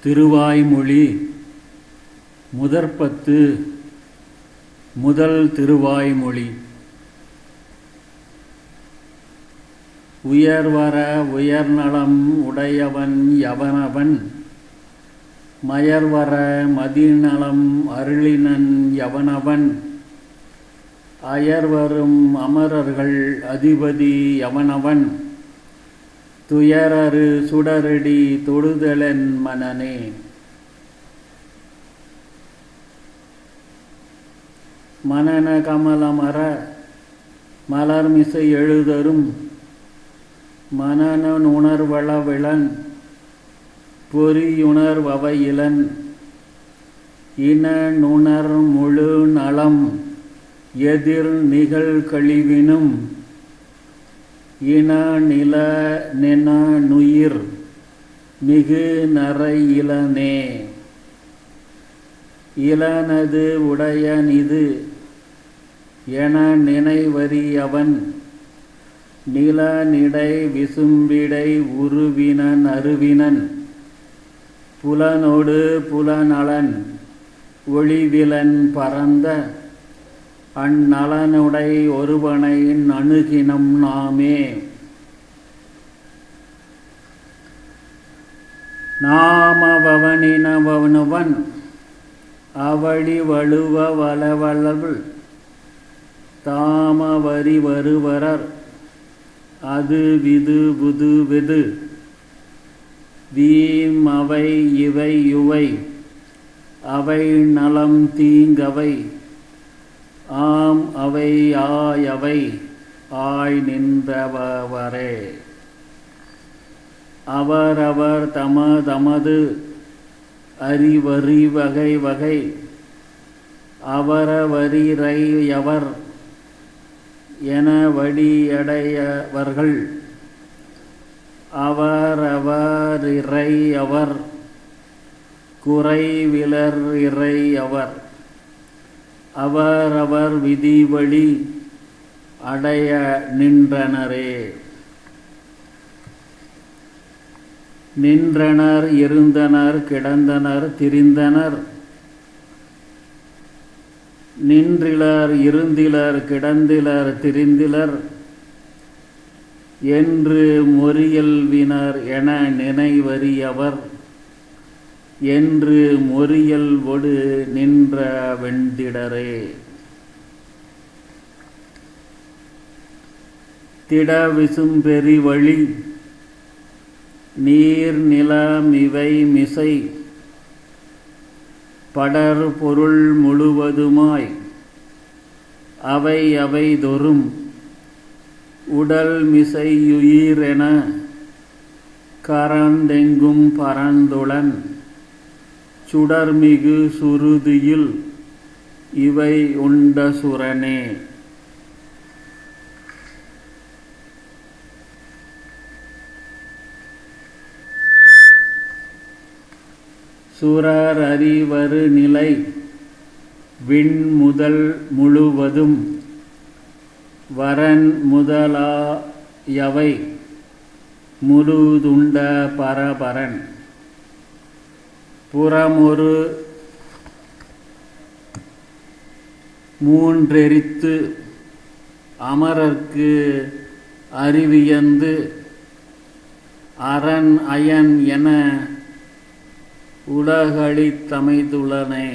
திருவாய்மொழி முதற்பத்து முதல் திருவாய்மொழி. உயர்வர உயர்நலம் உடையவன் எவனவன், மயர்வர மதிநலம் அருளினன் எவனவன், அயர்வரும் அமரர்கள் அதிபதி எவனவன், துயரறு சுடரடி தொழுதலென் மனனே. மனன கமலமர மலர்மிசை எழுதரும், மனன உணர்வளவிளன் பொறியுணர்வவையிலன், இன நுணர் முழு நலம் எதிர் நிகழ் கழிவினும், இன நில நென நுயிர் மிகு நரை இளனே. இளனது உடையனிது என நினைவறியவன், நிலனிடை விசும்பிடை உருவினன் அருவினன், புலனோடு புலநலன் ஒளிவிலன் பரந்த, அந்நலனுடை ஒருவனை அணுகினம் நாமே. நாமவனினவனுவன் அவளி வழுவ வளவளவு, தாமவரி வருவரர் அது விது புது வெது, வீம் அவை இவை யுவை அவை நலம் தீங்கவை, ஆம் அவை ஆயவை ஆய் நின்றவரே. அவரவர் தமது அறிவறி வகை வகை, அவரவரிரையவர் என வடியடையவர்கள், அவரவரிரையவர் குறைவிலர் இறையவர், அவரவர் விதிவழி அடைய நின்றனரே. நின்றனர் இருந்தனர் கிடந்தனர் திரிந்தனர், நின்றிலர் இருந்திலர் கிடந்திலர் திரிந்திலர், என்று மொரியல்வினர் என நினைவறியவர், என்று மொரியல்வொடு நின்ற வெண்திடரே. திட விசும்பெரி வழி நீர் நிலமிவை மிசை, படர் பொருள் முழுவதுமாய் அவை அவை தொறும், உடல் மிசையுயிரென கரந்தெங்கும் பரந்துளன், சுடர்மிகு சுருதியில் இவை உண்ட சுரனே. சுரர் அறிவரு நிலை விண்முதல் முழுவதும், வரன் முதலாயவை முழுதுண்ட பரபரன், புறமொரு மூன்றெரித்து அமரர்க்கு அறிவியந்து, அரண் அயன் என உலகளித்தமைத்துளனே.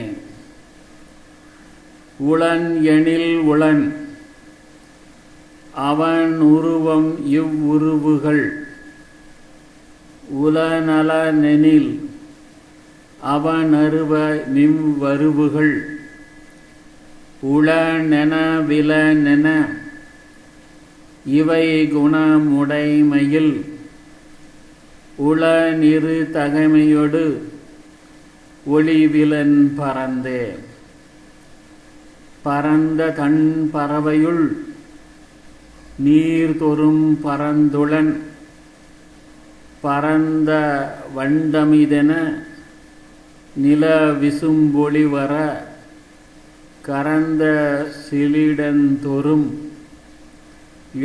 உளன் எனில் உளன் அவன் உருவம் இவ்வுருவுகள், உளநலனெனில் அவனருவ மிவ்வருவுகள், உளனென விலனென இவை குணமுடைமையில், உளனிரு தகைமையொடு ஒளிவிலன் பரந்தே. பரந்த தன் பறவையுள் நீர் தொறும் பரந்துளன், பரந்த வண்டமிதென நில விசும்பொழிவர, கரந்த சிலிடந்தொறும்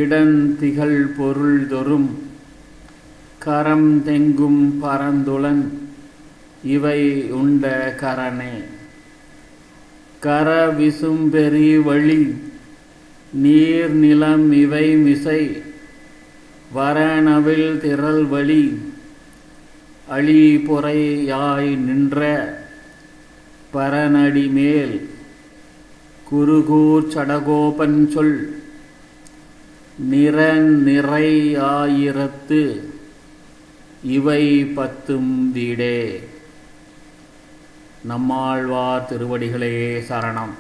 இடந்திகழ் பொருள் தொறும், கரம் தெங்கும் பரந்துளன் இவை உண்ட கரனே. கர விசும்பெரி வழி நீர் நிலம் இவை மிசை வரனவில் திரள் வழி அழி பொறையாய் நின்ற பரனடி மேல் குருகூர் சடகோபன் சொல் நிறையாயிரத்து இவை பத்தும் வீடே. நம்மாழ்வார் திருவடிகளே சரணம்.